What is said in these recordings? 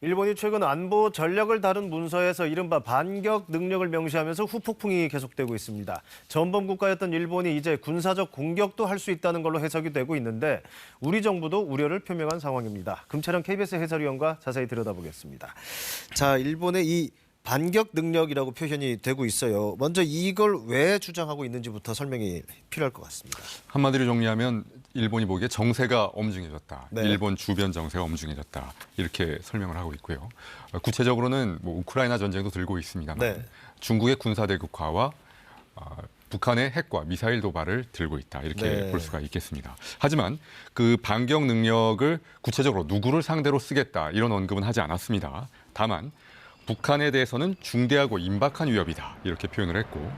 일본이 최근 안보 전략을 다룬 문서에서 이른바 반격 능력을 명시하면서 후폭풍이 계속되고 있습니다. 전범 국가였던 일본이 이제 군사적 공격도 할 수 있다는 걸로 해석이 되고 있는데 우리 정부도 우려를 표명한 상황입니다. 금채랑 KBS 해설위원과 자세히 들여다보겠습니다. 자, 일본의 이 반격 능력이라고 표현이 되고 있어요. 먼저 이걸 왜 주장하고 있는지부터 설명이 필요할 것 같습니다. 한마디로 정리하면 일본이 보기에 정세가 엄중해졌다. 네. 일본 주변 정세가 엄중해졌다. 이렇게 설명을 하고 있고요. 구체적으로는 우크라이나 전쟁도 들고 있습니다만 네. 중국의 군사대국화와 북한의 핵과 미사일 도발을 들고 있다. 이렇게 네. 볼 수가 있겠습니다. 하지만 그 반격 능력을 구체적으로 누구를 상대로 쓰겠다. 이런 언급은 하지 않았습니다. 다만 북한에 대해서는 중대하고 임박한 위협이다. 이렇게 표현을 했고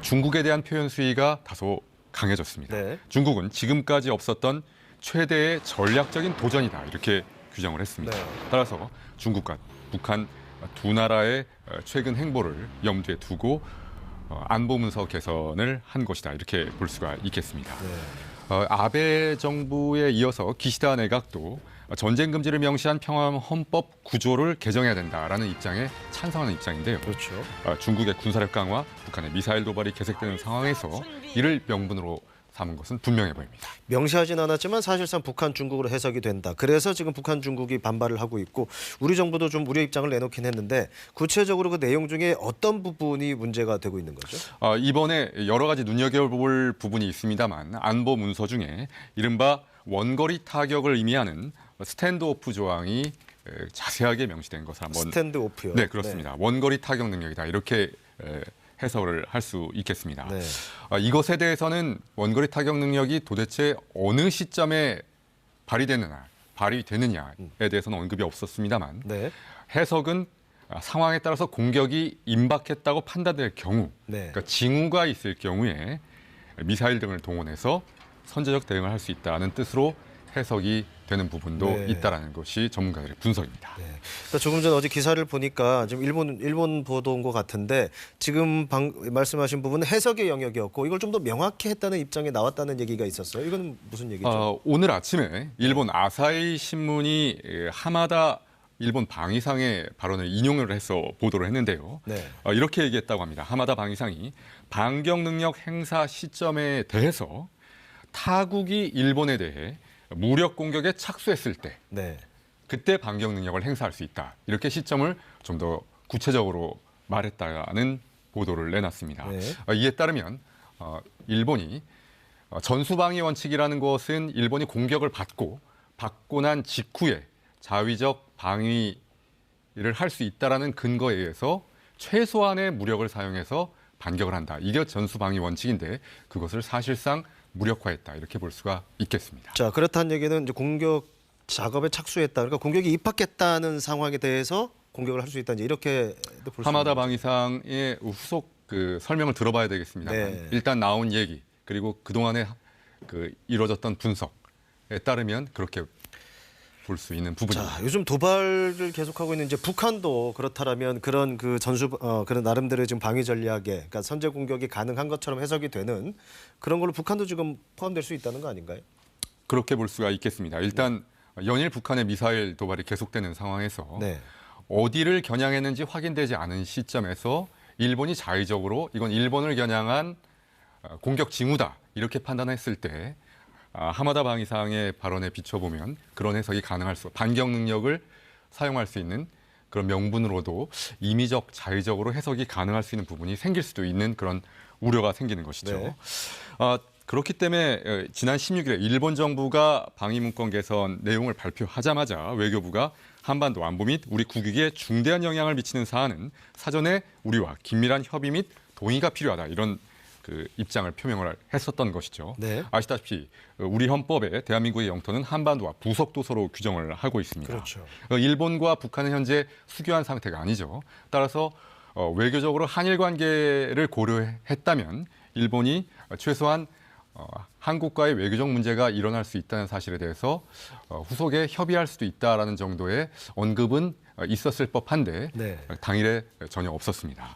중국에 대한 표현 수위가 다소 강해졌습니다. 네. 중국은 지금까지 없었던 최대의 전략적인 도전이다. 이렇게 규정을 했습니다. 네. 따라서 중국과 북한 두 나라의 최근 행보를 염두에 두고 안보 문서 개선을 한 것이다. 이렇게 볼 수가 있겠습니다. 네. 아베 정부에 이어서 기시다 내각도 전쟁 금지를 명시한 평화헌 헌법 구조를 개정해야 된다라는 입장에 찬성하는 입장인데요. 그렇죠. 중국의 군사력 강화, 북한의 미사일 도발이 계속되는 상황에서 이를 명분으로 삼은 것은 분명해 보입니다. 명시하진 않았지만 사실상 북한 중국으로 해석이 된다. 그래서 지금 북한 중국이 반발을 하고 있고 우리 정부도 좀 우려 입장을 내놓긴 했는데 구체적으로 그 내용 중에 어떤 부분이 문제가 되고 있는 거죠? 이번에 여러 가지 눈여겨볼 부분이 있습니다만 안보 문서 중에 이른바 원거리 타격을 의미하는 스탠드오프 조항이 자세하게 명시된 것을 한번 스탠드오프요. 네, 그렇습니다. 원거리 타격 능력이다. 이렇게 해석을 할 수 있겠습니다. 네. 이것에 대해서는 원거리 타격 능력이 도대체 어느 시점에 발휘되느냐에 대해서는 언급이 없었습니다만 네. 해석은 상황에 따라서 공격이 임박했다고 판단될 경우, 네. 그러니까 징후가 있을 경우에 미사일 등을 동원해서 선제적 대응을 할 수 있다는 뜻으로 해석이 되는 부분도 네. 있다라는 것이 전문가들의 분석입니다. 네. 그러니까 조금 전 어제 기사를 보니까 지금 일본 보도인 것 같은데 지금 말씀하신 부분은 해석의 영역이었고 이걸 좀 더 명확히 했다는 입장에 나왔다는 얘기가 있었어요. 이건 무슨 얘기죠? 오늘 아침에 일본 아사히 신문이 하마다 일본 방위상의 발언을 인용을 해서 보도를 했는데요. 네. 이렇게 얘기했다고 합니다. 하마다 방위상이 반격 능력 행사 시점에 대해서 타국이 일본에 대해 무력 공격에 착수했을 때 네. 그때 반격 능력을 행사할 수 있다. 이렇게 시점을 좀 더 구체적으로 말했다는 보도를 내놨습니다. 네. 이에 따르면 일본이 전수방위 원칙이라는 것은 일본이 공격을 받고 난 직후에 자위적 방위를 할 수 있다라는 근거에 의해서 최소한의 무력을 사용해서 반격을 한다. 이게 전수방위 원칙인데 그것을 사실상 무력화했다. 이렇게 볼 수가 있겠습니다. 자, 그렇다는 얘기는 이제 공격 작업에 착수했다. 그러니까 공격이 입학했다는 상황에 대해서 공격을 할 수 있다. 이제 이렇게 볼 수 하마다 있는 거죠. 방위상의 후속 설명을 들어봐야 되겠습니다. 네. 일단 나온 얘기 그리고 그동안에 이루어졌던 분석에 따르면 그렇게 볼 수 있는 부분입니다. 자, 요즘 도발을 계속하고 있는 이제 북한도 그렇다라면 그런 그런 나름대로의 지금 방위 전략에 그러니까 선제 공격이 가능한 것처럼 해석이 되는 그런 걸로 북한도 지금 포함될 수 있다는 거 아닌가요? 그렇게 볼 수가 있겠습니다. 일단 연일 북한의 미사일 도발이 계속되는 상황에서 네. 어디를 겨냥했는지 확인되지 않은 시점에서 일본이 자의적으로 이건 일본을 겨냥한 공격 징후다 이렇게 판단했을 때 하마다 방위상의 발언에 비춰보면 그런 해석이 가능할 수, 반격 능력을 사용할 수 있는 그런 명분으로도 임의적, 자의적으로 해석이 가능할 수 있는 부분이 생길 수도 있는 그런 우려가 생기는 것이죠. 네. 그렇기 때문에 지난 16일에 일본 정부가 방위문건 개선 내용을 발표하자마자 외교부가 한반도 안보 및 우리 국익에 중대한 영향을 미치는 사안은 사전에 우리와 긴밀한 협의 및 동의가 필요하다. 이런 입장을 표명을 했었던 것이죠. 네. 아시다시피 우리 헌법에 대한민국의 영토는 한반도와 부속도서로 규정을 하고 있습니다. 그렇죠. 일본과 북한은 현재 수교한 상태가 아니죠. 따라서 외교적으로 한일 관계를 고려했다면 일본이 최소한 한국과의 외교적 문제가 일어날 수 있다는 사실에 대해서 후속에 협의할 수도 있다라는 정도의 언급은 있었을 법한데 네. 당일에 전혀 없었습니다.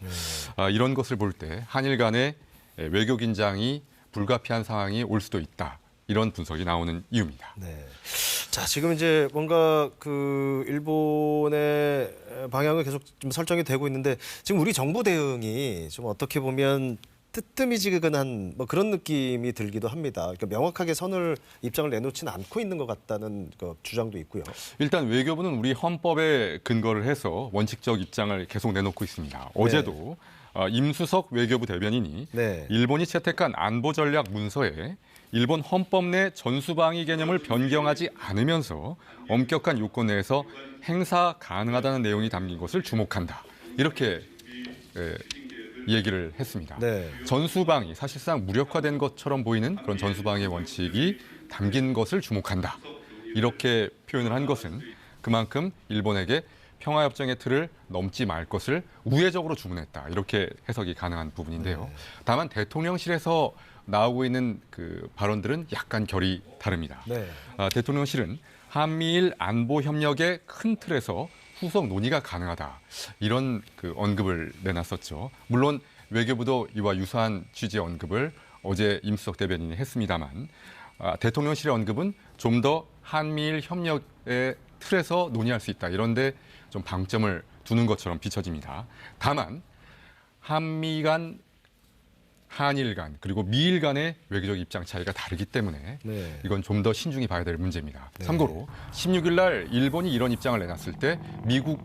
이런 것을 볼 때 한일 간의 외교 긴장이 불가피한 상황이 올 수도 있다. 이런 분석이 나오는 이유입니다. 네. 자, 지금 이제 뭔가 그 일본의 방향을 계속 좀 설정이 되고 있는데 지금 우리 정부 대응이 좀 어떻게 보면 뜨뜨미지근한 뭐 그런 느낌이 들기도 합니다. 그러니까 명확하게 입장을 내놓지는 않고 있는 것 같다는 그 주장도 있고요. 일단 외교부는 우리 헌법에 근거를 해서 원칙적 입장을 계속 내놓고 있습니다. 어제도 임수석 외교부 대변인이 네. 일본이 채택한 안보 전략 문서에 일본 헌법 내 전수방위 개념을 변경하지 않으면서 엄격한 요건 내에서 행사 가능하다는 내용이 담긴 것을 주목한다. 이렇게 얘기를 했습니다. 네. 전수방위, 사실상 무력화된 것처럼 보이는 그런 전수방위의 원칙이 담긴 것을 주목한다. 이렇게 표현을 한 것은 그만큼 일본에게 평화협정의 틀을 넘지 말 것을 우회적으로 주문했다. 이렇게 해석이 가능한 부분인데요. 다만 대통령실에서 나오고 있는 그 발언들은 약간 결이 다릅니다. 네. 대통령실은 한미일 안보 협력의 큰 틀에서 후속 논의가 가능하다. 이런 그 언급을 내놨었죠. 물론 외교부도 이와 유사한 취지의 언급을 어제 임수석 대변인이 했습니다만 대통령실의 언급은 좀 더 한미일 협력의 틀에서 논의할 수 있다. 이런데 좀 방점을 두는 것처럼 비춰집니다. 다만 한미 간, 한일 간, 그리고 미일 간의 외교적 입장 차이가 다르기 때문에 네. 이건 좀 더 신중히 봐야 될 문제입니다. 참고로 16일 날 일본이 이런 입장을 내놨을 때 미국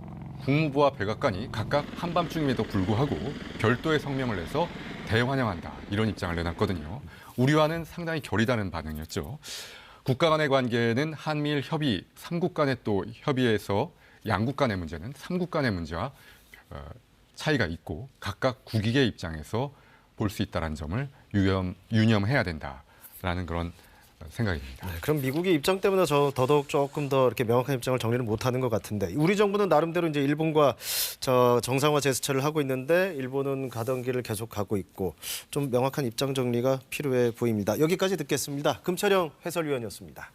국무부와 백악관이 각각 한밤중임에도 불구하고 별도의 성명을 내서 대환영한다. 이런 입장을 내놨거든요. 우리와는 상당히 결이 다른 반응이었죠. 국가 간의 관계는 한미일 협의, 삼국 간의 또 협의에서 양국 간의 문제는 삼국 간의 문제와 차이가 있고 각각 국익의 입장에서 볼 수 있다는 점을 유념해야 된다라는 그런 생각입니다. 네, 그럼 미국의 입장 때문에 더더욱 조금 더 이렇게 명확한 입장을 정리를 못하는 것 같은데 우리 정부는 나름대로 이제 일본과 정상화 제스처를 하고 있는데 일본은 가던 길을 계속 가고 있고 좀 명확한 입장 정리가 필요해 보입니다. 여기까지 듣겠습니다. 금철영 해설위원이었습니다.